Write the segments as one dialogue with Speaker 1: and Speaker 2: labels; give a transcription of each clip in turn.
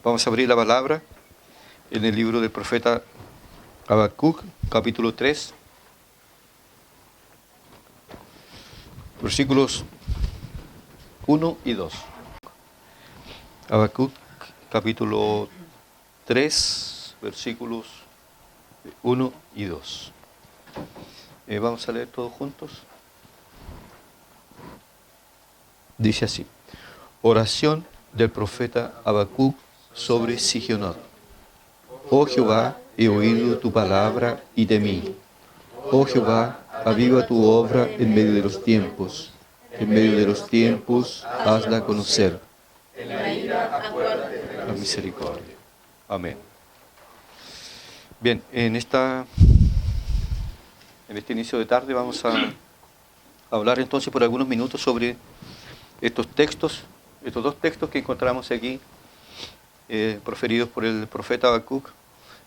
Speaker 1: Vamos a abrir la palabra en el libro del profeta Habacuc, capítulo 3, versículos 1 y 2. Habacuc, capítulo 3, versículos 1 y 2. Vamos a leer todos juntos. Dice así: oración del profeta Habacuc sobre Sigionot. Oh Jehová, he oído tu palabra y temí. Oh Jehová, aviva tu obra en medio de los tiempos. En medio de los tiempos, hazla conocer. En la ira, acuérdate de la misericordia. Amén. Bien, en este inicio de tarde vamos a hablar entonces por algunos minutos sobre estos dos textos que encontramos aquí, proferidos por el profeta Habacuc,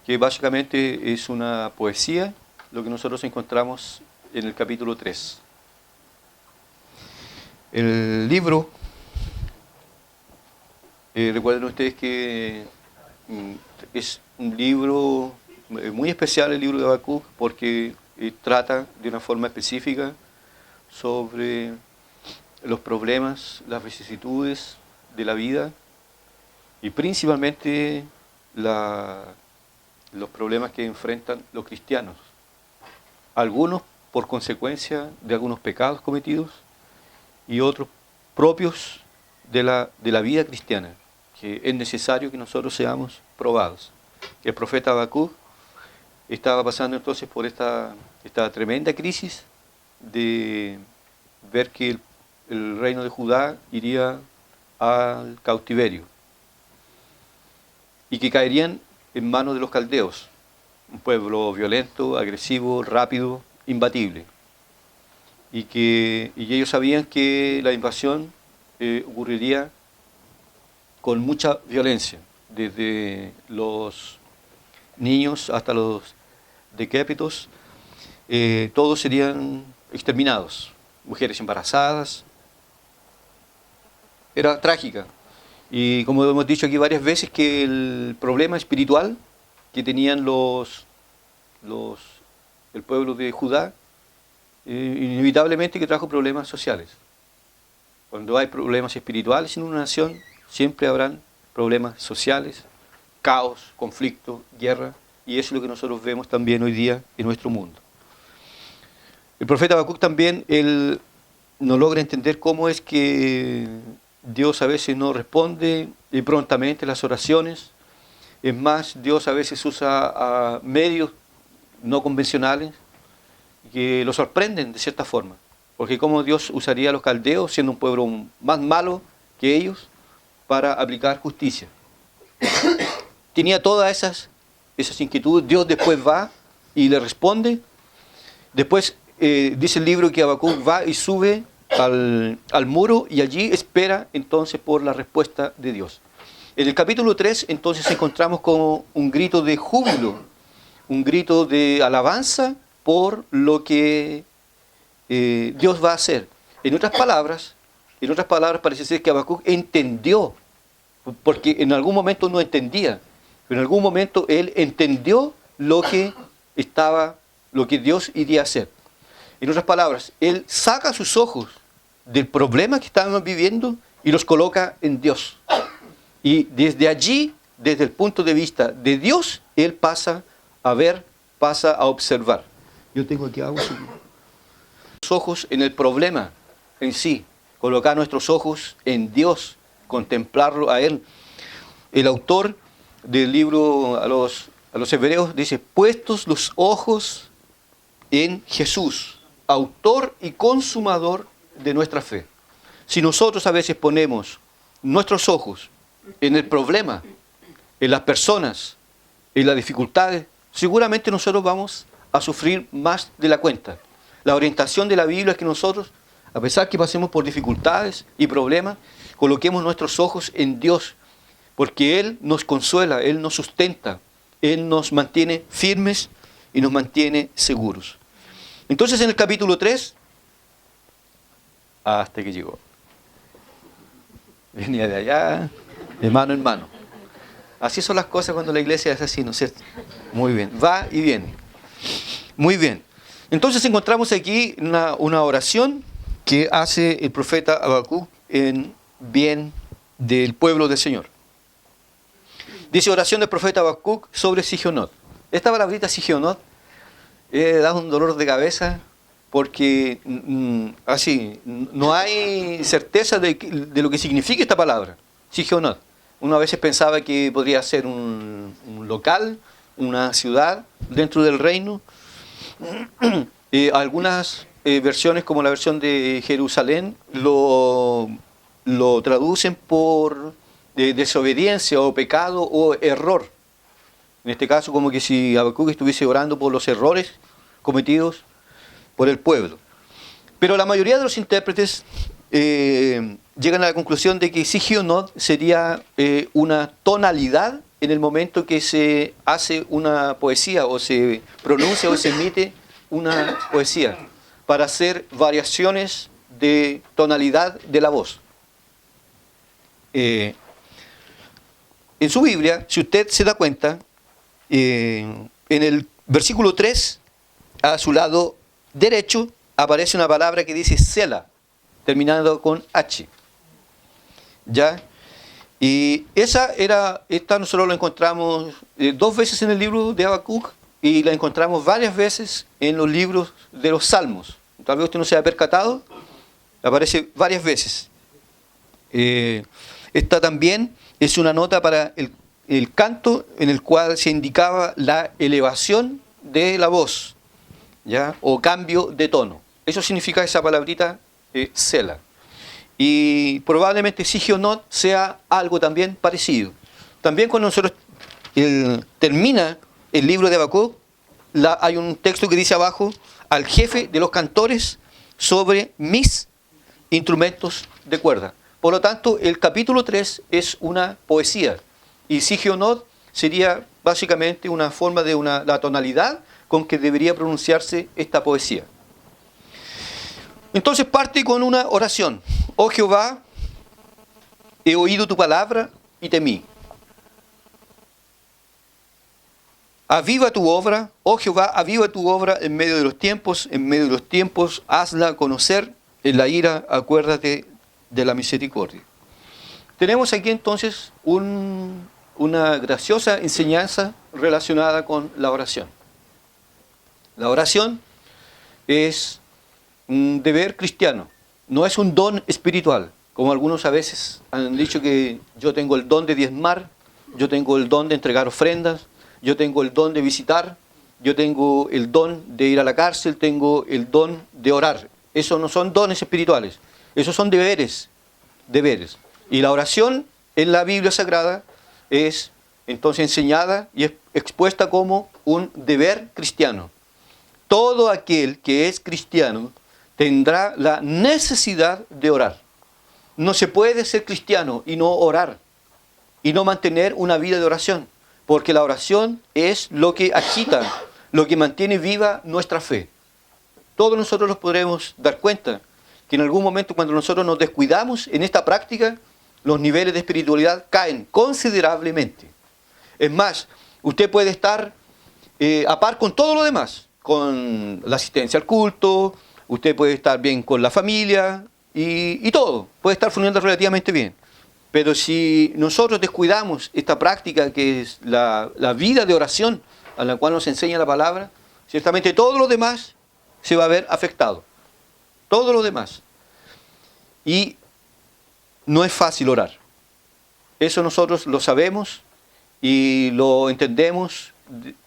Speaker 1: que básicamente es una poesía, lo que nosotros encontramos en el capítulo 3. El libro, recuerden ustedes que es un libro muy especial, el libro de Habacuc, porque trata de una forma específica sobre los problemas, las vicisitudes de la vida y principalmente los problemas que enfrentan los cristianos, algunos por consecuencia de algunos pecados cometidos y otros propios de la vida cristiana, que es necesario que nosotros seamos probados. El profeta Habacuc estaba pasando entonces por esta tremenda crisis de ver que el reino de Judá iría al cautiverio y que caerían en manos de los caldeos, un pueblo violento, agresivo, rápido, imbatible, y ellos sabían que la invasión ocurriría con mucha violencia, desde los niños hasta los decrépitos, todos serían exterminados, mujeres embarazadas. Era trágica. Y como hemos dicho aquí varias veces, que el problema espiritual que tenían el pueblo de Judá, inevitablemente que trajo problemas sociales. Cuando hay problemas espirituales en una nación, siempre habrán problemas sociales, caos, conflicto, guerra, y eso es lo que nosotros vemos también hoy día en nuestro mundo. El profeta Habacuc también, él no logra entender cómo es que Dios a veces no responde prontamente las oraciones. Es más, Dios a veces usa medios no convencionales que lo sorprenden de cierta forma. Porque cómo Dios usaría a los caldeos, siendo un pueblo más malo que ellos, para aplicar justicia. Tenía todas esas inquietudes. Dios después va y le responde. Después dice el libro que Habacuc va y sube al muro y allí espera entonces por la respuesta de Dios. En el capítulo 3 entonces encontramos como un grito de júbilo, un grito de alabanza por lo que Dios va a hacer. En otras palabras parece ser que Habacuc entendió, porque en algún momento no entendía, pero en algún momento él entendió lo que Dios iría a hacer. En otras palabras, él saca sus ojos del problema que estaban viviendo y los coloca en Dios. Y desde allí, desde el punto de vista de Dios, él pasa a ver, pasa a observar. Yo tengo aquí algo. Los ojos en el problema en sí, colocar nuestros ojos en Dios, contemplarlo a Él. El autor del libro a los hebreos dice: puestos los ojos en Jesús, autor y consumador de nuestra fe. Si nosotros a veces ponemos nuestros ojos en el problema, en las personas, en las dificultades, seguramente nosotros vamos a sufrir más de la cuenta. La orientación de la Biblia es que nosotros, a pesar que pasemos por dificultades y problemas, coloquemos nuestros ojos en Dios, porque Él nos consuela, Él nos sustenta, Él nos mantiene firmes y nos mantiene seguros. Entonces en el capítulo 3, hasta que llegó. Venía de allá, de mano en mano. Así son las cosas cuando la iglesia es así, ¿no es cierto? Muy bien, va y viene. Muy bien. Entonces encontramos aquí una oración que hace el profeta Habacuc en bien del pueblo del Señor. Dice oración del profeta Habacuc sobre Sigionot. Esta palabrita Sigionot da un dolor de cabeza porque así no hay certeza de lo que significa esta palabra, Sigionot. Uno a veces pensaba que podría ser un local, una ciudad dentro del reino. Algunas versiones, como la versión de Jerusalén, lo traducen por desobediencia o pecado o error. En este caso, como que si Habacuc estuviese orando por los errores cometidos por el pueblo. Pero la mayoría de los intérpretes llegan a la conclusión de que Sigionot sería una tonalidad en el momento que se hace una poesía o se pronuncia o se emite una poesía, para hacer variaciones de tonalidad de la voz. En su Biblia, si usted se da cuenta, en el versículo 3, a su lado derecho, aparece una palabra que dice Sela, terminando con H. ¿Ya? Y esta nosotros la encontramos 2 veces en el libro de Habacuc y la encontramos varias veces en los libros de los Salmos. Tal vez usted no se haya percatado, aparece varias veces. Esta también es una nota para el canto en el cual se indicaba la elevación de la voz, ¿ya? O cambio de tono. Eso significa esa palabrita Sela. Y probablemente Sigionot sea algo también parecido. También cuando nosotros termina el libro de Habacuc, hay un texto que dice abajo, al jefe de los cantores sobre mis instrumentos de cuerda. Por lo tanto, el capítulo 3 es una poesía. Y Sigionot sería básicamente una forma de la tonalidad con que debería pronunciarse esta poesía. Entonces parte con una oración. Oh Jehová, he oído tu palabra y temí. Aviva tu obra, oh Jehová, aviva tu obra en medio de los tiempos, hazla conocer, en la ira acuérdate de la misericordia. Tenemos aquí entonces una graciosa enseñanza relacionada con la oración. La oración es un deber cristiano, no es un don espiritual, como algunos a veces han dicho que yo tengo el don de diezmar, yo tengo el don de entregar ofrendas, yo tengo el don de visitar, yo tengo el don de ir a la cárcel, tengo el don de orar. Esos no son dones espirituales, esos son deberes. Y la oración en la Biblia Sagrada es entonces enseñada y expuesta como un deber cristiano. Todo aquel que es cristiano tendrá la necesidad de orar. No se puede ser cristiano y no orar, y no mantener una vida de oración, porque la oración es lo que agita, lo que mantiene viva nuestra fe. Todos nosotros nos podremos dar cuenta que en algún momento cuando nosotros nos descuidamos en esta práctica, los niveles de espiritualidad caen considerablemente. Es más, usted puede estar a par con todo lo demás, con la asistencia al culto, usted puede estar bien con la familia y todo, puede estar funcionando relativamente bien. Pero si nosotros descuidamos esta práctica que es la vida de oración a la cual nos enseña la palabra, ciertamente todo lo demás se va a ver afectado. Todo lo demás. Y no es fácil orar. Eso nosotros lo sabemos y lo entendemos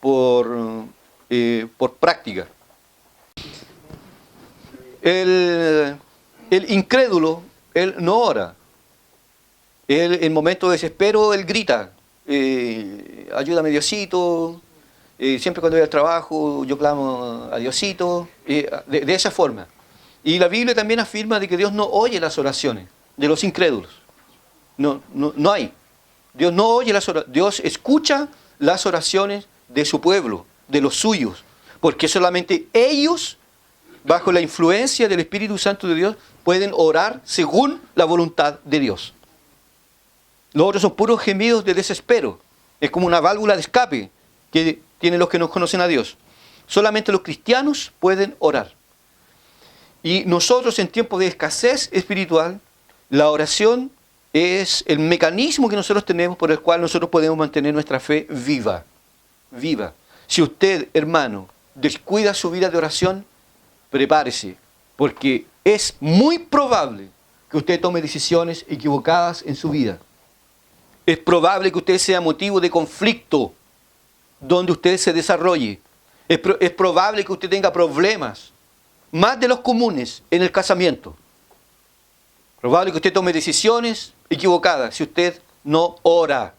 Speaker 1: por práctica. El incrédulo, él no ora. Él, en momentos de desespero, él grita, ayúdame Diosito, siempre cuando voy al trabajo yo clamo a Diosito, de esa forma. Y la Biblia también afirma de que Dios no oye las oraciones de los incrédulos. No hay. Dios no oye las oraciones, Dios escucha las oraciones de su pueblo, de los suyos, porque solamente ellos, bajo la influencia del Espíritu Santo de Dios, pueden orar según la voluntad de Dios. Los otros son puros gemidos de desespero, Es como una válvula de escape que tienen los que no conocen a Dios. Solamente los cristianos pueden orar. Y nosotros en tiempos de escasez espiritual, la oración es el mecanismo que nosotros tenemos por el cual nosotros podemos mantener nuestra fe viva. Viva. Si usted, hermano, descuida su vida de oración, prepárese, porque es muy probable que usted tome decisiones equivocadas en su vida. Es probable que usted sea motivo de conflicto donde usted se desarrolle. Es probable que usted tenga problemas, más de los comunes, en el casamiento. Probable que usted tome decisiones equivocadas si usted no ora.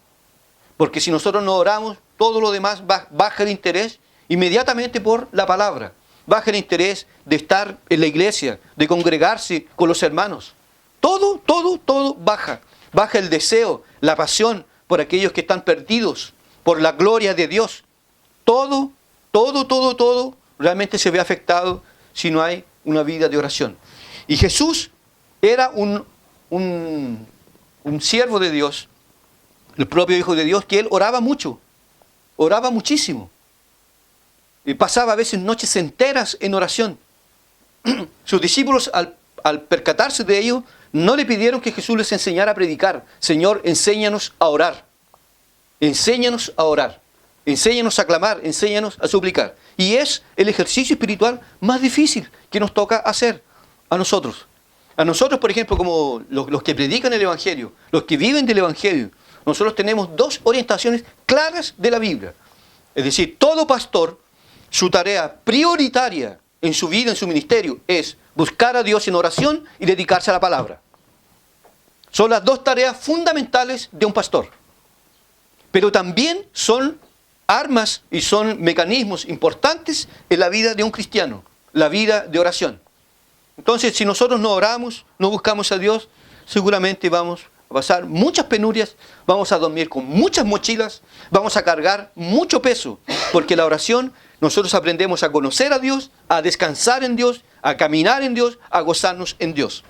Speaker 1: Porque si nosotros no oramos, todo lo demás baja el interés inmediatamente por la palabra. Baja el interés de estar en la iglesia, de congregarse con los hermanos. Todo baja. Baja el deseo, la pasión por aquellos que están perdidos, por la gloria de Dios. Todo realmente se ve afectado si no hay una vida de oración. Y Jesús era un siervo de Dios, el propio Hijo de Dios, que él oraba mucho, oraba muchísimo. Y pasaba a veces noches enteras en oración. Sus discípulos, al percatarse de ello, no le pidieron que Jesús les enseñara a predicar. Señor, enséñanos a orar. Enséñanos a orar. Enséñanos a clamar, enséñanos a suplicar. Y es el ejercicio espiritual más difícil que nos toca hacer a nosotros. A nosotros, por ejemplo, como los que predican el Evangelio, los que viven del Evangelio, nosotros tenemos dos orientaciones claras de la Biblia. Es decir, todo pastor, su tarea prioritaria en su vida, en su ministerio, es buscar a Dios en oración y dedicarse a la palabra. Son las dos tareas fundamentales de un pastor. Pero también son armas y son mecanismos importantes en la vida de un cristiano, la vida de oración. Entonces, si nosotros no oramos, no buscamos a Dios, seguramente vamos a pasar muchas penurias, vamos a dormir con muchas mochilas, vamos a cargar mucho peso, porque la oración, nosotros aprendemos a conocer a Dios, a descansar en Dios, a caminar en Dios, a gozarnos en Dios.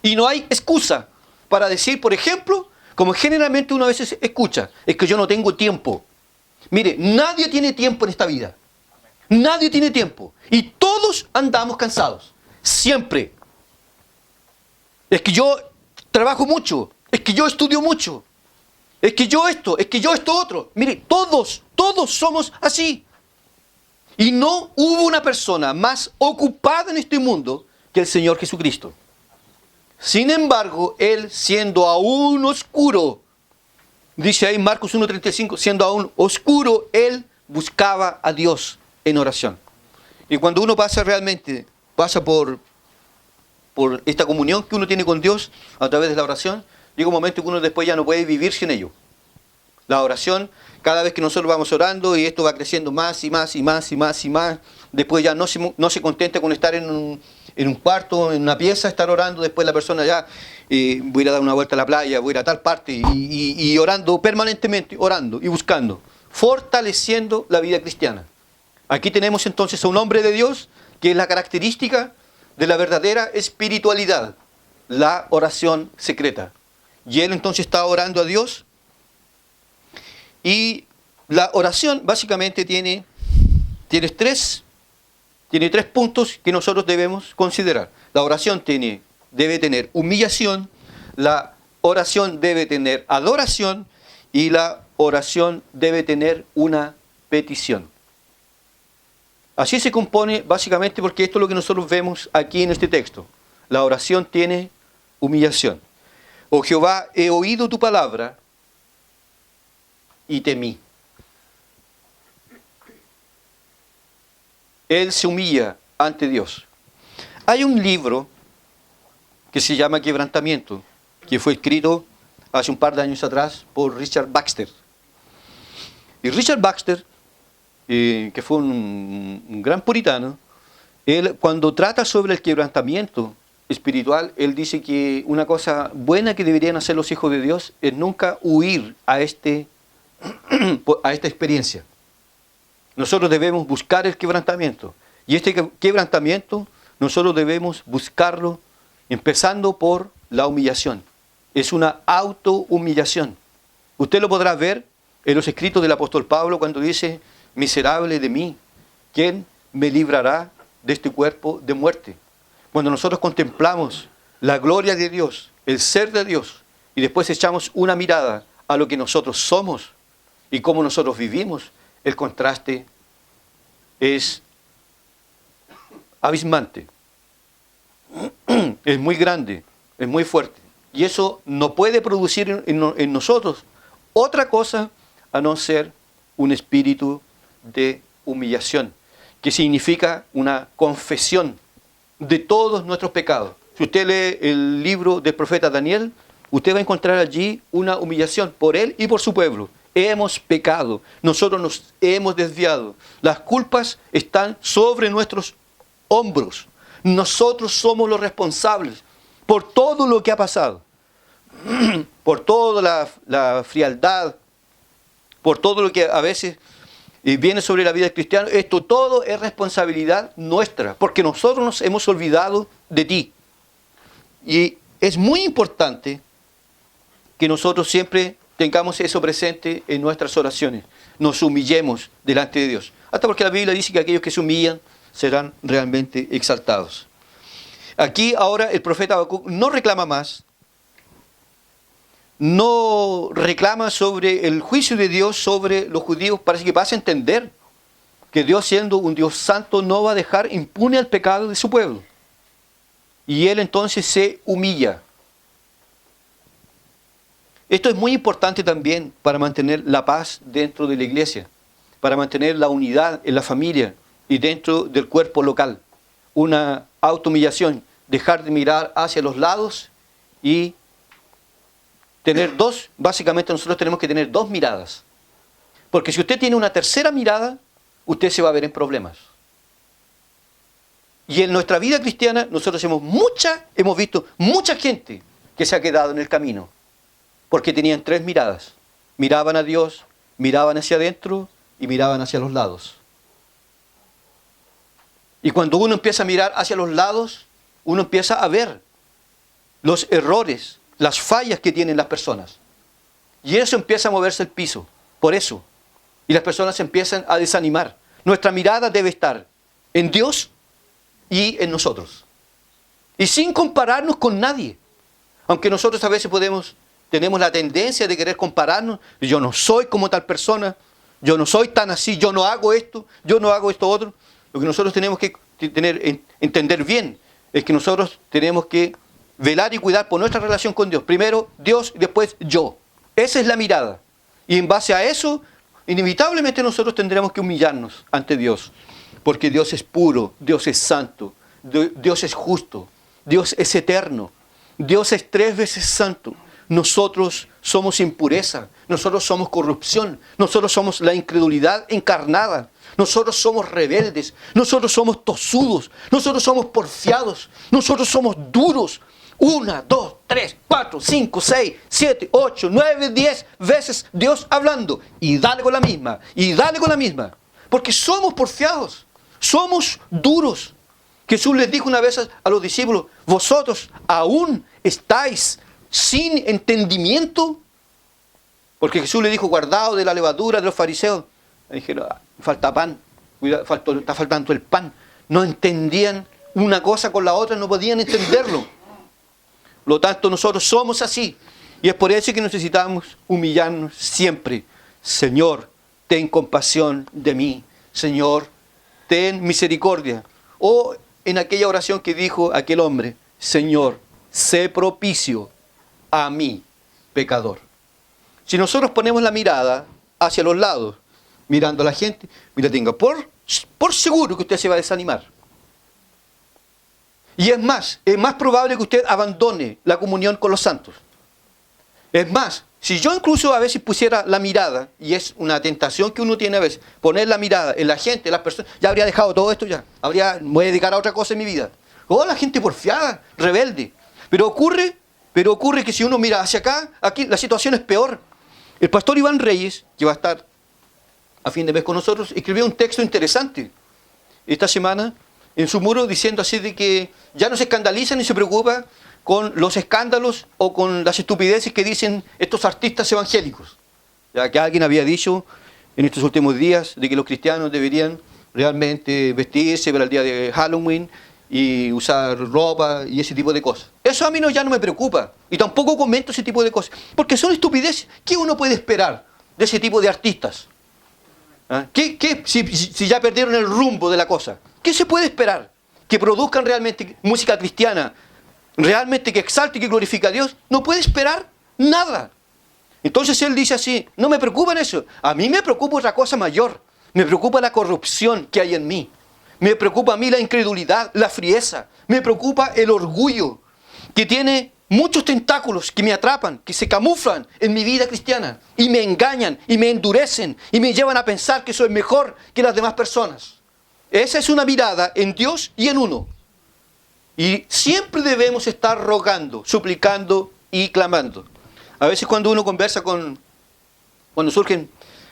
Speaker 1: Y no hay excusa para decir, por ejemplo, como generalmente uno a veces escucha, es que yo no tengo tiempo. Mire, nadie tiene tiempo en esta vida. Nadie tiene tiempo. Y todos andamos cansados. Siempre. Es que yo trabajo mucho. Es que yo estudio mucho. Es que yo esto otro. Mire, todos somos así. Y no hubo una persona más ocupada en este mundo que el Señor Jesucristo. Sin embargo, Él siendo aún oscuro, dice ahí Marcos 1:35, siendo aún oscuro, Él buscaba a Dios en oración. Y cuando uno pasa por esta comunión que uno tiene con Dios a través de la oración, llega un momento que uno después ya no puede vivir sin ello. La oración, cada vez que nosotros vamos orando y esto va creciendo más y más, después ya no se contenta con estar en un cuarto, en una pieza, estar orando, después la persona ya voy a ir a dar una vuelta a la playa, voy a ir a tal parte y orando permanentemente, orando y buscando, fortaleciendo la vida cristiana. Aquí tenemos entonces a un hombre de Dios que es la característica de la verdadera espiritualidad, la oración secreta. Y él entonces está orando a Dios. Y la oración básicamente tiene tres puntos que nosotros debemos considerar. La oración debe tener humillación, la oración debe tener adoración y la oración debe tener una petición. Así se compone básicamente porque esto es lo que nosotros vemos aquí en este texto. La oración tiene humillación. Oh Jehová, he oído tu palabra y temí. Él se humilla ante Dios. Hay un libro que se llama Quebrantamiento, que fue escrito hace un par de años atrás por Richard Baxter. Y Richard Baxter, que fue un gran puritano, él cuando trata sobre el quebrantamiento espiritual, él dice que una cosa buena que deberían hacer los hijos de Dios es nunca huir a esta experiencia. Nosotros debemos buscar el quebrantamiento. Y este quebrantamiento nosotros debemos buscarlo empezando por la humillación. Es una autohumillación. Usted lo podrá ver en los escritos del apóstol Pablo cuando dice, miserable de mí, ¿quién me librará de este cuerpo de muerte? Cuando nosotros contemplamos la gloria de Dios, el ser de Dios, y después echamos una mirada a lo que nosotros somos y cómo nosotros vivimos, el contraste es abismante, es muy grande, es muy fuerte. Y eso no puede producir en nosotros otra cosa a no ser un espíritu de humillación, que significa una confesión de todos nuestros pecados. Si usted lee el libro del profeta Daniel, usted va a encontrar allí una humillación por él y por su pueblo. Hemos pecado, nosotros nos hemos desviado. Las culpas están sobre nuestros hombros. Nosotros somos los responsables por todo lo que ha pasado, por toda la frialdad, por todo lo que a veces viene sobre la vida del cristiano. Esto todo es responsabilidad nuestra, porque nosotros nos hemos olvidado de ti. Y es muy importante que nosotros siempre tengamos eso presente en nuestras oraciones. Nos humillemos delante de Dios. Hasta porque la Biblia dice que aquellos que se humillan serán realmente exaltados. Aquí ahora el profeta Habacuc no reclama más, no reclama sobre el juicio de Dios sobre los judíos, parece que pasa a entender que Dios, siendo un Dios santo, no va a dejar impune el pecado de su pueblo. Y él entonces se humilla. Esto es muy importante también para mantener la paz dentro de la iglesia, para mantener la unidad en la familia y dentro del cuerpo local. Una autohumillación, dejar de mirar hacia los lados y tener dos, básicamente nosotros tenemos que tener dos miradas. Porque si usted tiene una tercera mirada, usted se va a ver en problemas. Y en nuestra vida cristiana nosotros hemos visto mucha gente que se ha quedado en el camino. Porque tenían tres miradas. Miraban a Dios, miraban hacia adentro y miraban hacia los lados. Y cuando uno empieza a mirar hacia los lados, uno empieza a ver los errores, las fallas que tienen las personas. Y eso empieza a moverse el piso, por eso. Y las personas se empiezan a desanimar. Nuestra mirada debe estar en Dios y en nosotros. Y sin compararnos con nadie. Aunque nosotros a veces tenemos la tendencia de querer compararnos. Yo no soy como tal persona, yo no soy tan así, yo no hago esto, yo no hago esto otro. Lo que nosotros tenemos que entender bien es que nosotros tenemos que velar y cuidar por nuestra relación con Dios. Primero Dios y después yo. Esa es la mirada. Y en base a eso, inevitablemente nosotros tendremos que humillarnos ante Dios. Porque Dios es puro, Dios es santo, Dios es justo, Dios es eterno, Dios es 3 veces santo. Nosotros somos impureza, nosotros somos corrupción, nosotros somos la incredulidad encarnada, nosotros somos rebeldes, nosotros somos tosudos, nosotros somos porfiados, nosotros somos duros. 1, 2, 3, 4, 5, 6, 7, 8, 9, 10 veces Dios hablando. Y dale con la misma, y dale con la misma. Porque somos porfiados, somos duros. Jesús les dijo una vez a los discípulos, vosotros aún estáis sin entendimiento. Porque Jesús le dijo, guardado de la levadura de los fariseos. Le dijeron, falta pan, está faltando el pan. No entendían una cosa con la otra, no podían entenderlo. Por lo tanto, nosotros somos así. Y es por eso que necesitamos humillarnos siempre. Señor, ten compasión de mí. Señor, ten misericordia. O en aquella oración que dijo aquel hombre, Señor, sé propicio a mí, pecador. Si nosotros ponemos la mirada hacia los lados, mirando a la gente, mira, tenga por seguro que usted se va a desanimar. Y es más probable que usted abandone la comunión con los santos. Es más, si yo incluso a veces pusiera la mirada, y es una tentación que uno tiene a veces, poner la mirada en la gente, en las personas, ya habría dejado todo esto ya, me voy a dedicar a otra cosa en mi vida. Oh, la gente porfiada, rebelde. Pero ocurre que si uno mira hacia acá, aquí la situación es peor. El pastor Iván Reyes, que va a estar a fin de mes con nosotros, escribió un texto interesante esta semana en su muro diciendo así de que ya no se escandaliza ni se preocupa con los escándalos o con las estupideces que dicen estos artistas evangélicos. Ya que alguien había dicho en estos últimos días de que los cristianos deberían realmente vestirse para el día de Halloween y usar ropa y ese tipo de cosas. Eso a mí ya no me preocupa y tampoco comento ese tipo de cosas, porque son estupideces. ¿Qué uno puede esperar de ese tipo de artistas? ¿Ah? Si ya perdieron el rumbo de la cosa? ¿Qué se puede esperar? Que produzcan realmente música cristiana, realmente que exalte y que glorifique a Dios. No puede esperar nada. Entonces él dice así, no me preocupa eso. A mí me preocupa otra cosa mayor. Me preocupa la corrupción que hay en mí. Me preocupa a mí la incredulidad, la frieza. Me preocupa el orgullo que tiene muchos tentáculos que me atrapan, que se camuflan en mi vida cristiana y me engañan y me endurecen y me llevan a pensar que soy mejor que las demás personas. Esa es una mirada en Dios y en uno. Y siempre debemos estar rogando, suplicando y clamando. A veces cuando uno conversa cuando surgen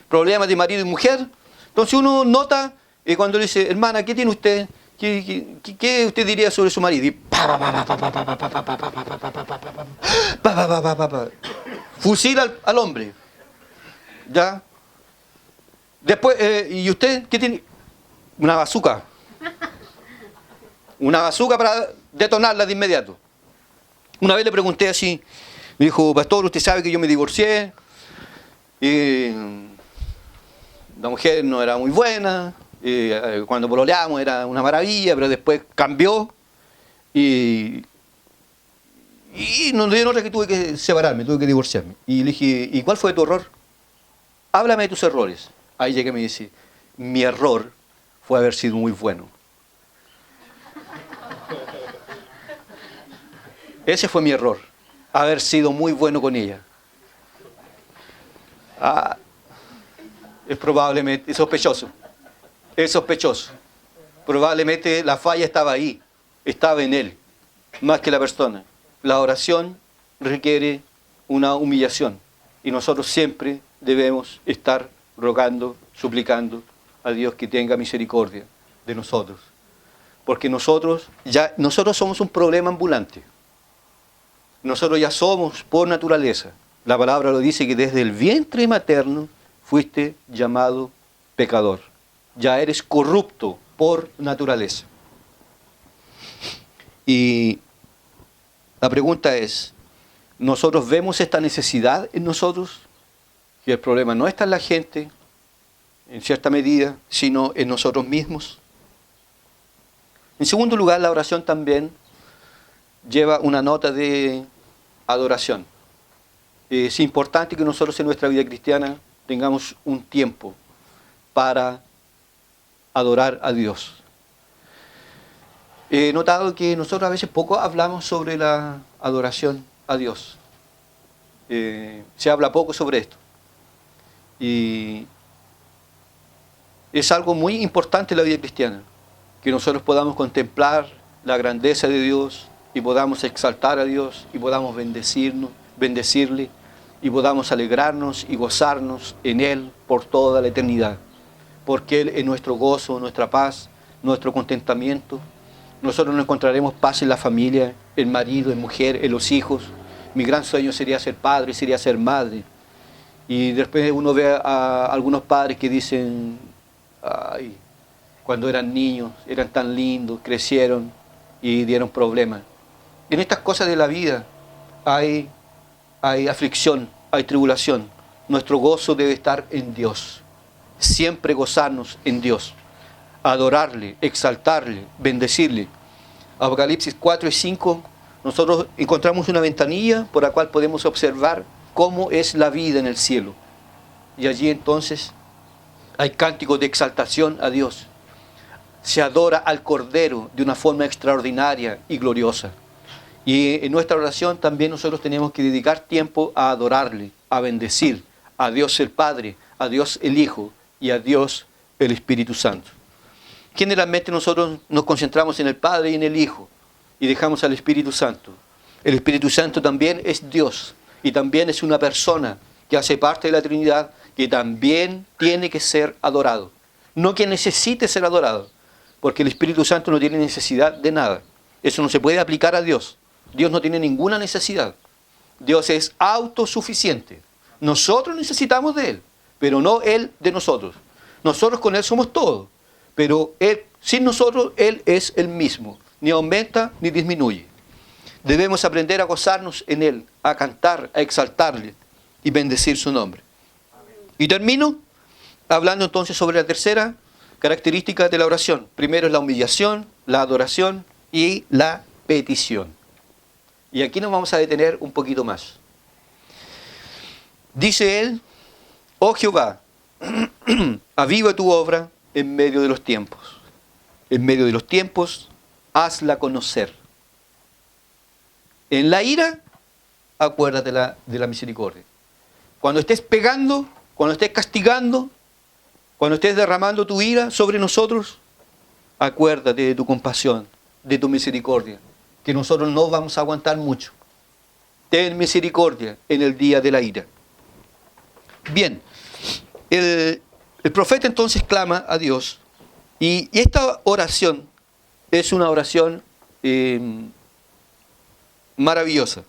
Speaker 1: problemas de marido y mujer, entonces uno nota cuando le dice, hermana, ¿qué tiene usted? ¿Qué usted diría sobre su marido? Y fusila al hombre. ¿Ya? Después, ¿y usted qué tiene? Una bazooka. Una bazooka para detonarla de inmediato. Una vez le pregunté así, me dijo, pastor, usted sabe que yo me divorcié, y la mujer no era muy buena, cuando pololeamos era una maravilla, pero después cambió y no dio otra que tuve que separarme, tuve que divorciarme. Y le dije, ¿y cuál fue tu error? Háblame de tus errores. Ahí llegué y me dice, mi error fue haber sido muy bueno. Ese fue mi error, haber sido muy bueno con ella. Es probablemente, es sospechoso. Probablemente la falla estaba ahí, estaba en él, más que la persona. La oración requiere una humillación y nosotros siempre debemos estar rogando, suplicando a Dios que tenga misericordia de nosotros. Porque nosotros somos un problema ambulante. Nosotros ya somos por naturaleza. La palabra lo dice que desde el vientre materno fuiste llamado pecador. Ya eres corrupto por naturaleza. Y la pregunta es, ¿nosotros vemos esta necesidad en nosotros? Que el problema no está en la gente, en cierta medida, sino en nosotros mismos. En segundo lugar, la oración también lleva una nota de adoración. Es importante que nosotros en nuestra vida cristiana tengamos un tiempo para adorar a Dios. He notado que nosotros a veces poco hablamos sobre la adoración a Dios. Se habla poco sobre esto. Y es algo muy importante en la vida cristiana, que nosotros podamos contemplar la grandeza de Dios y podamos exaltar a Dios y podamos bendecirle y podamos alegrarnos y gozarnos en Él por toda la eternidad. Porque Él es nuestro gozo, nuestra paz, nuestro contentamiento. Nosotros no encontraremos paz en la familia, en marido, en mujer, en los hijos. Mi gran sueño sería ser padre, sería ser madre. Y después uno ve a algunos padres que dicen, ay, cuando eran niños, eran tan lindos, crecieron y dieron problemas. En estas cosas de la vida hay aflicción, hay tribulación. Nuestro gozo debe estar en Dios. Siempre gozarnos en Dios. Adorarle, exaltarle, bendecirle. Apocalipsis 4 y 5, nosotros encontramos una ventanilla por la cual podemos observar cómo es la vida en el cielo. Y allí entonces hay cánticos de exaltación a Dios. Se adora al Cordero de una forma extraordinaria y gloriosa. Y en nuestra oración también nosotros tenemos que dedicar tiempo a adorarle, a bendecir a Dios el Padre, a Dios el Hijo y a Dios el Espíritu Santo. Generalmente nosotros nos concentramos en el Padre y en el Hijo y dejamos al Espíritu Santo. El Espíritu Santo también es Dios y también es una persona que hace parte de la Trinidad que también tiene que ser adorado. No que necesite ser adorado, porque el Espíritu Santo no tiene necesidad de nada. Eso no se puede aplicar a Dios. Dios no tiene ninguna necesidad. Dios es autosuficiente. Nosotros necesitamos de Él, pero no Él de nosotros. Nosotros con Él somos todo, pero Él, sin nosotros, Él es el mismo. Ni aumenta ni disminuye. Debemos aprender a gozarnos en Él, a cantar, a exaltarle y bendecir su nombre. Y termino hablando entonces sobre la tercera característica de la oración. Primero es la humillación, la adoración y la petición. Y aquí nos vamos a detener un poquito más. Dice él: oh Jehová, aviva tu obra en medio de los tiempos. En medio de los tiempos, hazla conocer. En la ira, acuérdate de la misericordia. Cuando estés pegando, cuando estés castigando, cuando estés derramando tu ira sobre nosotros, acuérdate de tu compasión, de tu misericordia, que nosotros no vamos a aguantar mucho. Ten misericordia en el día de la ira. Bien, el profeta entonces clama a Dios, y esta oración es una oración maravillosa.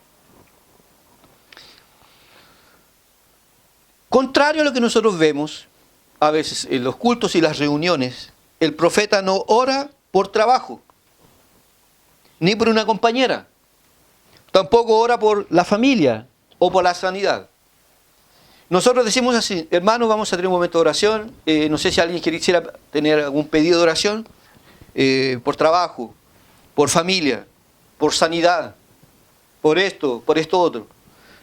Speaker 1: Contrario a lo que nosotros vemos a veces en los cultos y las reuniones, el profeta no ora por trabajo, ni por una compañera, tampoco ora por la familia o por la sanidad. Nosotros decimos así: hermanos, vamos a tener un momento de oración. No sé si alguien quisiera tener algún pedido de oración por trabajo, por familia, por sanidad, por esto otro.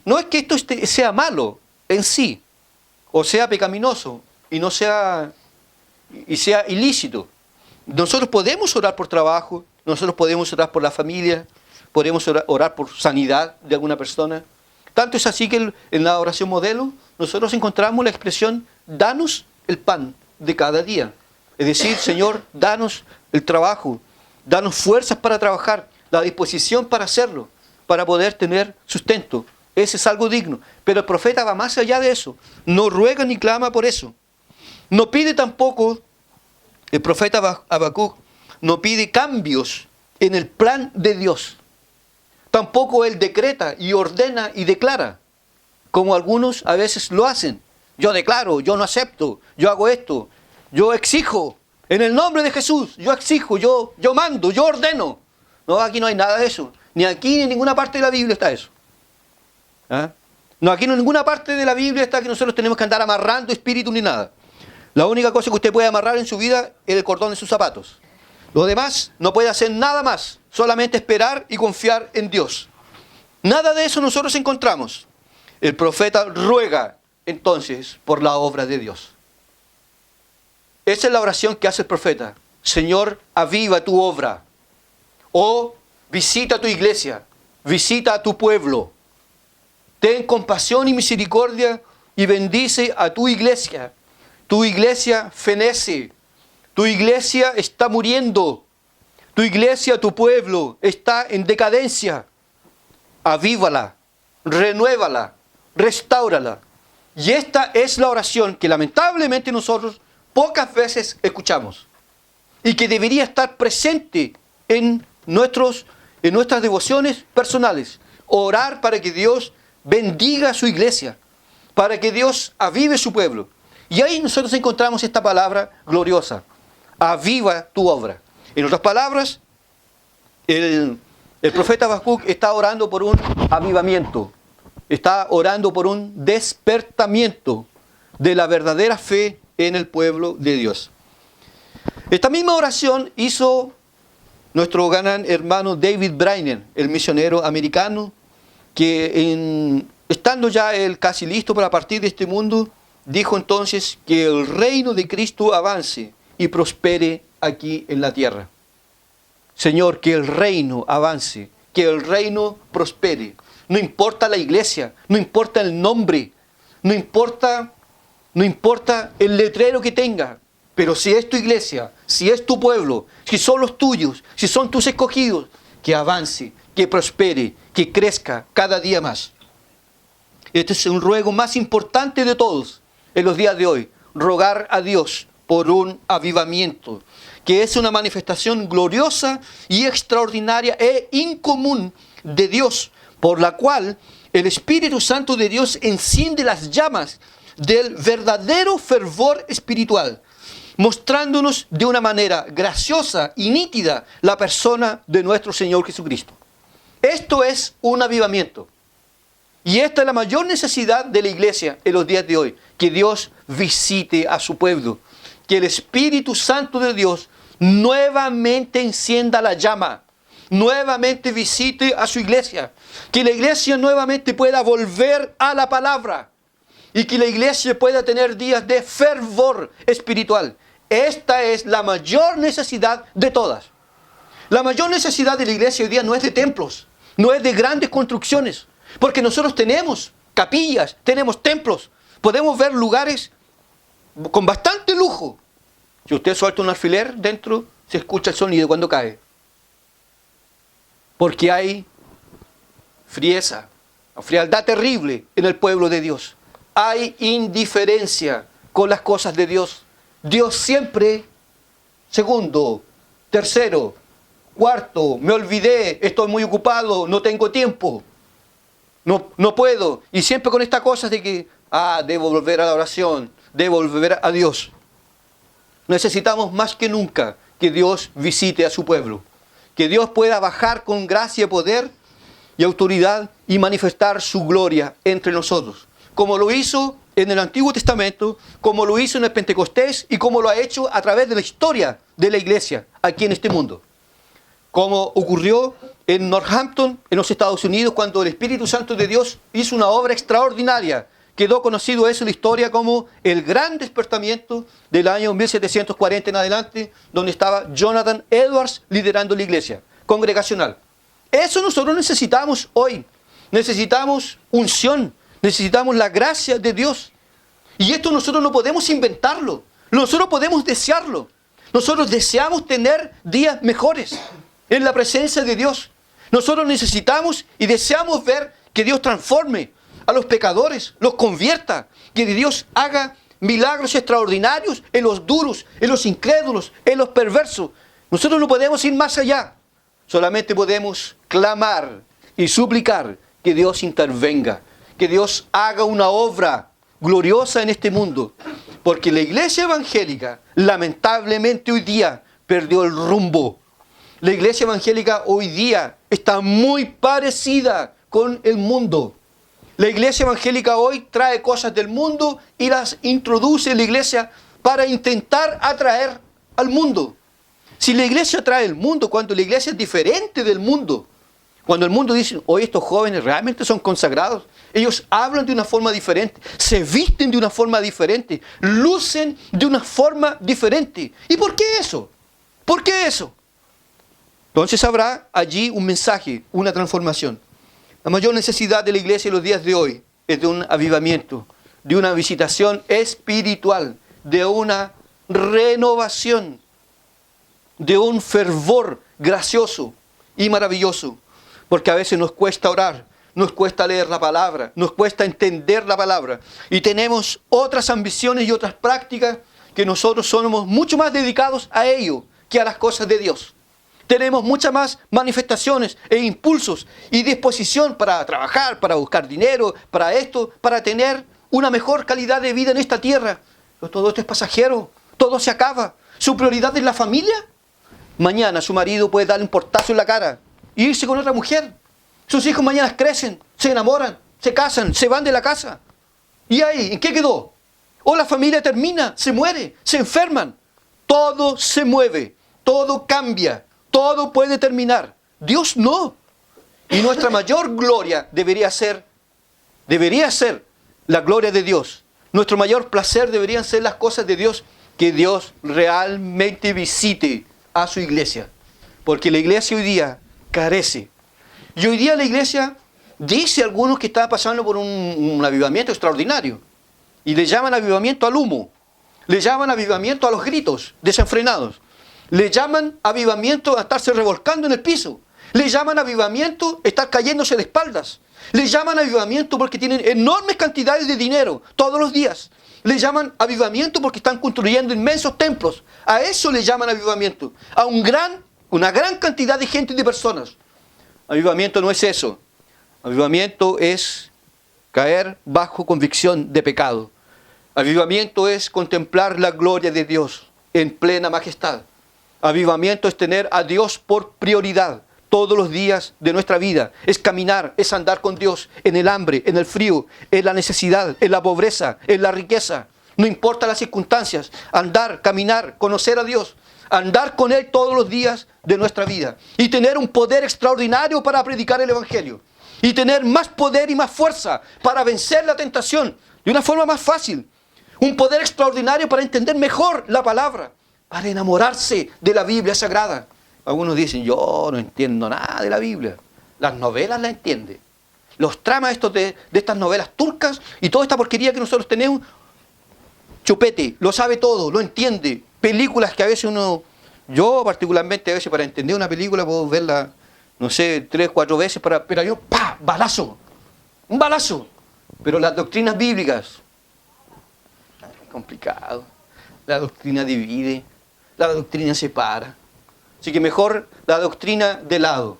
Speaker 1: No es que esto sea malo en sí, o sea pecaminoso, y sea ilícito. Nosotros podemos orar por trabajo, nosotros podemos orar por la familia, podemos orar por sanidad de alguna persona. Tanto es así que en la oración modelo nosotros encontramos la expresión: danos el pan de cada día. Es decir, Señor, danos el trabajo, danos fuerzas para trabajar, la disposición para hacerlo, para poder tener sustento. Ese es algo digno. Pero el profeta va más allá de eso. No ruega ni clama por eso. No pide tampoco, el profeta Habacuc no pide cambios en el plan de Dios. Tampoco él decreta y ordena y declara, como algunos a veces lo hacen. Yo declaro, yo no acepto, yo hago esto, yo exijo, en el nombre de Jesús, yo exijo, yo mando, yo ordeno. No, aquí no hay nada de eso. Ni aquí ni en ninguna parte de la Biblia está eso. ¿Ah? No, aquí en ninguna parte de la Biblia está que nosotros tenemos que andar amarrando espíritu ni nada. La única cosa que usted puede amarrar en su vida es el cordón de sus zapatos. Lo demás no puede hacer nada más, solamente esperar y confiar en Dios. Nada de eso nosotros encontramos. El profeta ruega entonces por la obra de Dios. Esa es la oración que hace el profeta. Señor, aviva tu obra. O visita tu iglesia, visita a tu pueblo. Ten compasión y misericordia y bendice a tu iglesia. Tu iglesia fenece. Tu iglesia está muriendo. Tu iglesia, tu pueblo, está en decadencia. Avívala, renuévala, restáurala. Y esta es la oración que lamentablemente nosotros pocas veces escuchamos. Y que debería estar presente en nuestras devociones personales. Orar para que Dios bendiga a su iglesia, para que Dios avive su pueblo. Y ahí nosotros encontramos esta palabra gloriosa: aviva tu obra. En otras palabras, el profeta Habacuc está orando por un avivamiento, está orando por un despertamiento de la verdadera fe en el pueblo de Dios. Esta misma oración hizo nuestro gran hermano David Brainerd, el misionero americano, que estando ya él casi listo para partir de este mundo, dijo entonces que el reino de Cristo avance y prospere aquí en la tierra. Señor, que el reino avance, que el reino prospere. No importa la iglesia, no importa el nombre, no importa el letrero que tenga, pero si es tu iglesia, si es tu pueblo, si son los tuyos, si son tus escogidos, que avance, que prospere, que crezca cada día más. Este es un ruego más importante de todos en los días de hoy: rogar a Dios por un avivamiento, que es una manifestación gloriosa y extraordinaria e incomún de Dios por la cual el Espíritu Santo de Dios enciende las llamas del verdadero fervor espiritual, mostrándonos de una manera graciosa y nítida la persona de nuestro Señor Jesucristo. Esto es un avivamiento. Y esta es la mayor necesidad de la iglesia en los días de hoy, que Dios visite a su pueblo, que el Espíritu Santo de Dios nuevamente encienda la llama, nuevamente visite a su iglesia, que la iglesia nuevamente pueda volver a la palabra y que la iglesia pueda tener días de fervor espiritual. Esta es la mayor necesidad de todas. La mayor necesidad de la iglesia hoy día no es de templos, no es de grandes construcciones, porque nosotros tenemos capillas, tenemos templos, podemos ver lugares con bastante lujo. Si usted suelta un alfiler dentro, se escucha el sonido cuando cae. Porque hay frialdad terrible en el pueblo de Dios. Hay indiferencia con las cosas de Dios. Dios siempre, segundo, tercero, cuarto, me olvidé, estoy muy ocupado, no tengo tiempo, no puedo. Y siempre con esta cosa de que, debo volver a la oración, debo volver a Dios. Necesitamos más que nunca que Dios visite a su pueblo. Que Dios pueda bajar con gracia, poder y autoridad y manifestar su gloria entre nosotros. Como lo hizo en el Antiguo Testamento, como lo hizo en el Pentecostés y como lo ha hecho a través de la historia de la iglesia aquí en este mundo. Como ocurrió en Northampton, en los Estados Unidos, cuando el Espíritu Santo de Dios hizo una obra extraordinaria. Quedó conocido eso en la historia como el gran despertamiento del año 1740 en adelante, donde estaba Jonathan Edwards liderando la iglesia congregacional. Eso nosotros necesitamos hoy. Necesitamos unción, necesitamos la gracia de Dios. Y esto nosotros no podemos inventarlo, nosotros podemos desearlo. Nosotros deseamos tener días mejores en la presencia de Dios. Nosotros necesitamos y deseamos ver que Dios transforme a los pecadores, los convierta, que Dios haga milagros extraordinarios en los duros, en los incrédulos, en los perversos. Nosotros no podemos ir más allá. Solamente podemos clamar y suplicar que Dios intervenga, que Dios haga una obra gloriosa en este mundo. Porque la iglesia evangélica, lamentablemente hoy día, perdió el rumbo. La iglesia evangélica hoy día está muy parecida con el mundo. La iglesia evangélica hoy trae cosas del mundo y las introduce en la iglesia para intentar atraer al mundo. Si la iglesia atrae el mundo, cuando la iglesia es diferente del mundo, cuando el mundo dice, hoy estos jóvenes realmente son consagrados, ellos hablan de una forma diferente, se visten de una forma diferente, lucen de una forma diferente. ¿Y por qué eso? ¿Por qué eso? Entonces habrá allí un mensaje, una transformación. La mayor necesidad de la iglesia en los días de hoy es de un avivamiento, de una visitación espiritual, de una renovación, de un fervor gracioso y maravilloso. Porque a veces nos cuesta orar, nos cuesta leer la palabra, nos cuesta entender la palabra. Y tenemos otras ambiciones y otras prácticas que nosotros somos mucho más dedicados a ello que a las cosas de Dios. Tenemos muchas más manifestaciones e impulsos y disposición para trabajar, para buscar dinero, para esto, para tener una mejor calidad de vida en esta tierra. Pero todo esto es pasajero, todo se acaba. ¿Su prioridad es la familia? Mañana su marido puede darle un portazo en la cara e irse con otra mujer. Sus hijos mañana crecen, se enamoran, se casan, se van de la casa. ¿Y ahí en qué quedó? O la familia termina, se muere, se enferman. Todo se mueve, todo cambia. Todo puede terminar. Dios no. Y nuestra mayor gloria debería ser la gloria de Dios. Nuestro mayor placer deberían ser las cosas de Dios, que Dios realmente visite a su iglesia. Porque la iglesia hoy día carece. Y hoy día la iglesia dice a algunos que está pasando por un avivamiento extraordinario. Y le llaman avivamiento al humo. Le llaman avivamiento a los gritos desenfrenados. Le llaman avivamiento a estarse revolcando en el piso. Le llaman avivamiento a estar cayéndose de espaldas. Le llaman avivamiento porque tienen enormes cantidades de dinero todos los días. Le llaman avivamiento porque están construyendo inmensos templos. A eso le llaman avivamiento. A una gran cantidad de gente y de personas. Avivamiento no es eso. Avivamiento es caer bajo convicción de pecado. Avivamiento es contemplar la gloria de Dios en plena majestad. Avivamiento es tener a Dios por prioridad todos los días de nuestra vida. Es caminar, es andar con Dios en el hambre, en el frío, en la necesidad, en la pobreza, en la riqueza. No importa las circunstancias. Andar, caminar, conocer a Dios. Andar con Él todos los días de nuestra vida. Y tener un poder extraordinario para predicar el Evangelio. Y tener más poder y más fuerza para vencer la tentación de una forma más fácil. Un poder extraordinario para entender mejor la palabra. Para enamorarse de la Biblia Sagrada. Algunos dicen, yo no entiendo nada de la Biblia. Las novelas las entiende. Los tramas de estas novelas turcas y toda esta porquería que nosotros tenemos, chupete, lo sabe todo, lo entiende. Películas que a veces yo particularmente a veces para entender una película puedo verla, no sé, 3, 4 veces, pero yo, ¡pah! Balazo. Un balazo. Pero las doctrinas bíblicas, complicado. La doctrina divide, la doctrina separa. Así que mejor la doctrina de lado.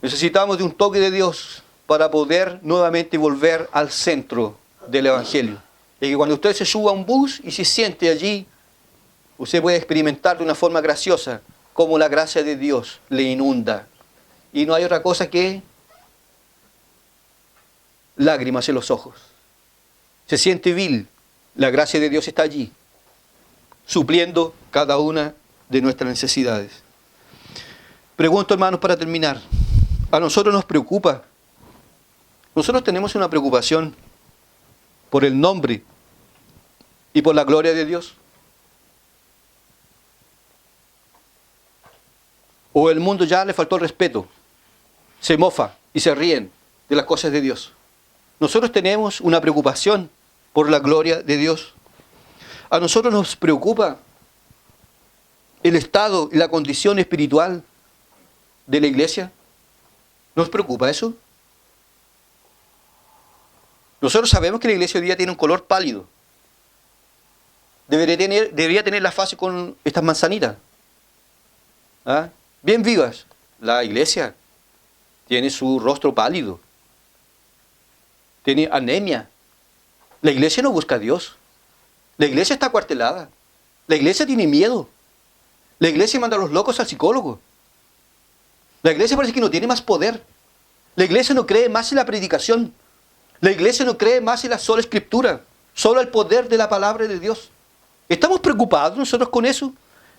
Speaker 1: Necesitamos de un toque de Dios para poder nuevamente volver al centro del Evangelio. Y que cuando usted se suba a un bus y se siente allí, usted puede experimentar de una forma graciosa cómo la gracia de Dios le inunda. Y no hay otra cosa que lágrimas en los ojos. Se siente vil. La gracia de Dios está allí, supliendo cada una de nuestras necesidades. Pregunto, hermanos, para terminar. A nosotros nos preocupa. Nosotros tenemos una preocupación por el nombre y por la gloria de Dios. O el mundo ya le faltó el respeto, se mofa y se ríen de las cosas de Dios. Nosotros tenemos una preocupación por la gloria de Dios. A nosotros nos preocupa el estado y la condición espiritual de la iglesia. ¿Nos preocupa eso? Nosotros sabemos que la iglesia hoy día tiene un color pálido. Debería tener la fase con estas manzanitas. ¿Ah? Bien vivas. La iglesia tiene su rostro pálido. Tiene anemia. La iglesia no busca a Dios. La iglesia está acuartelada. La iglesia tiene miedo. La iglesia manda a los locos al psicólogo. La iglesia parece que no tiene más poder. La iglesia no cree más en la predicación. La iglesia no cree más en la sola escritura. Solo el poder de la palabra de Dios. ¿Estamos preocupados nosotros con eso?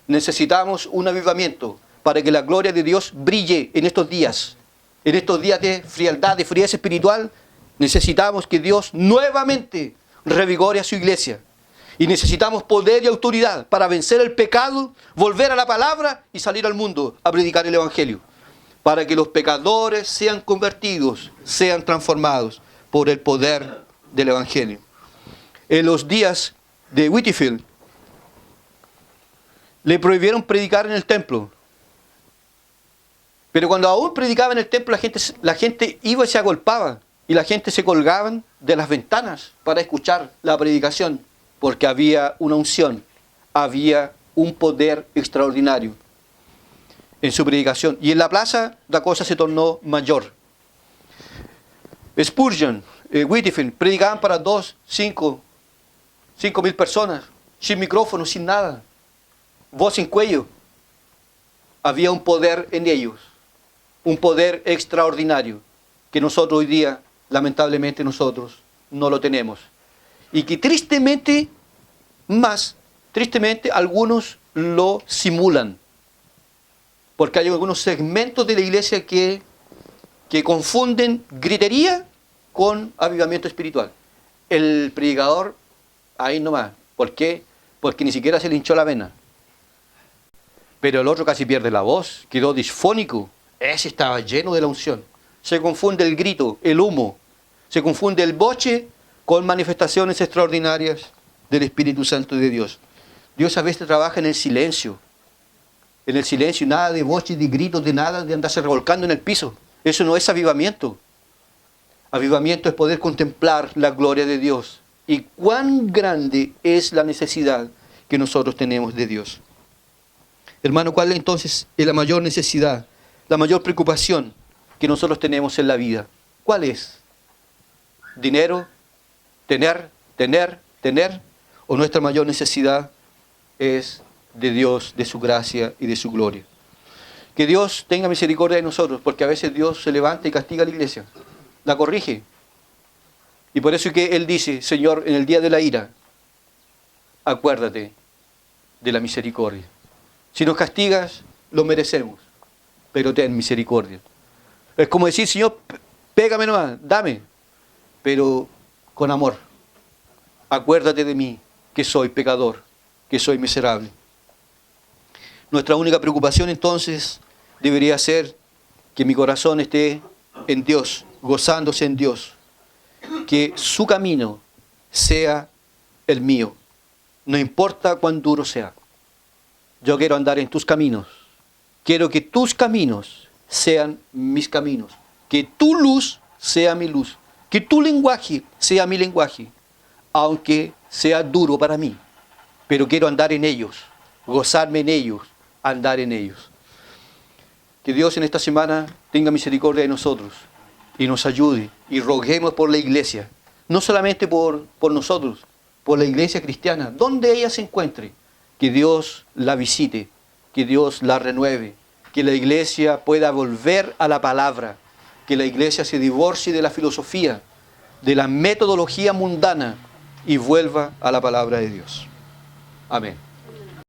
Speaker 1: Necesitamos un avivamiento para que la gloria de Dios brille en estos días. En estos días de frialdad, de frieza espiritual, necesitamos que Dios nuevamente revigore a su iglesia. Y necesitamos poder y autoridad para vencer el pecado, volver a la palabra y salir al mundo a predicar el Evangelio. Para que los pecadores sean convertidos, sean transformados por el poder del Evangelio. En los días de Whitefield, le prohibieron predicar en el templo. Pero cuando aún predicaba en el templo, la gente iba y se agolpaba. Y la gente se colgaban de las ventanas para escuchar la predicación. Porque había una unción, había un poder extraordinario en su predicación. Y en la plaza la cosa se tornó mayor. Spurgeon, Whitefield, predicaban para 2, 5.000 personas, sin micrófono, sin nada, voz sin cuello. Había un poder en ellos, un poder extraordinario, que nosotros hoy día, lamentablemente nosotros, no lo tenemos. Y que tristemente, algunos lo simulan. Porque hay algunos segmentos de la iglesia que confunden gritería con avivamiento espiritual. El predicador, ahí nomás. ¿Por qué? Porque ni siquiera se le hinchó la vena. Pero el otro casi pierde la voz, quedó disfónico. Ese estaba lleno de la unción. Se confunde el grito, el humo. Se confunde el boche con manifestaciones extraordinarias del Espíritu Santo de Dios. Dios a veces trabaja en el silencio. En el silencio, nada de boches, de gritos, de nada, de andarse revolcando en el piso. Eso no es avivamiento. Avivamiento es poder contemplar la gloria de Dios. Y cuán grande es la necesidad que nosotros tenemos de Dios. Hermano, ¿cuál entonces es la mayor necesidad, la mayor preocupación que nosotros tenemos en la vida? ¿Cuál es? ¿Dinero? ¿Tener? ¿O nuestra mayor necesidad es de Dios, de su gracia y de su gloria? Que Dios tenga misericordia de nosotros, porque a veces Dios se levanta y castiga a la iglesia, la corrige. Y por eso es que Él dice, Señor, en el día de la ira, acuérdate de la misericordia. Si nos castigas, lo merecemos, pero ten misericordia. Es como decir, Señor, pégame nomás, dame, pero con amor. Acuérdate de mí, que soy pecador, que soy miserable. Nuestra única preocupación entonces debería ser que mi corazón esté en Dios, gozándose en Dios. Que su camino sea el mío, no importa cuán duro sea. Yo quiero andar en tus caminos. Quiero que tus caminos sean mis caminos. Que tu luz sea mi luz. Que tu lenguaje sea mi lenguaje. Aunque sea duro para mí. Pero quiero andar en ellos, gozarme en ellos, andar en ellos. Que Dios en esta semana tenga misericordia de nosotros y nos ayude y roguemos por la iglesia. No solamente por nosotros, por la iglesia cristiana, donde ella se encuentre. Que Dios la visite, que Dios la renueve, que la iglesia pueda volver a la palabra, que la iglesia se divorcie de la filosofía, de la metodología mundana y vuelva a la palabra de Dios. Amén.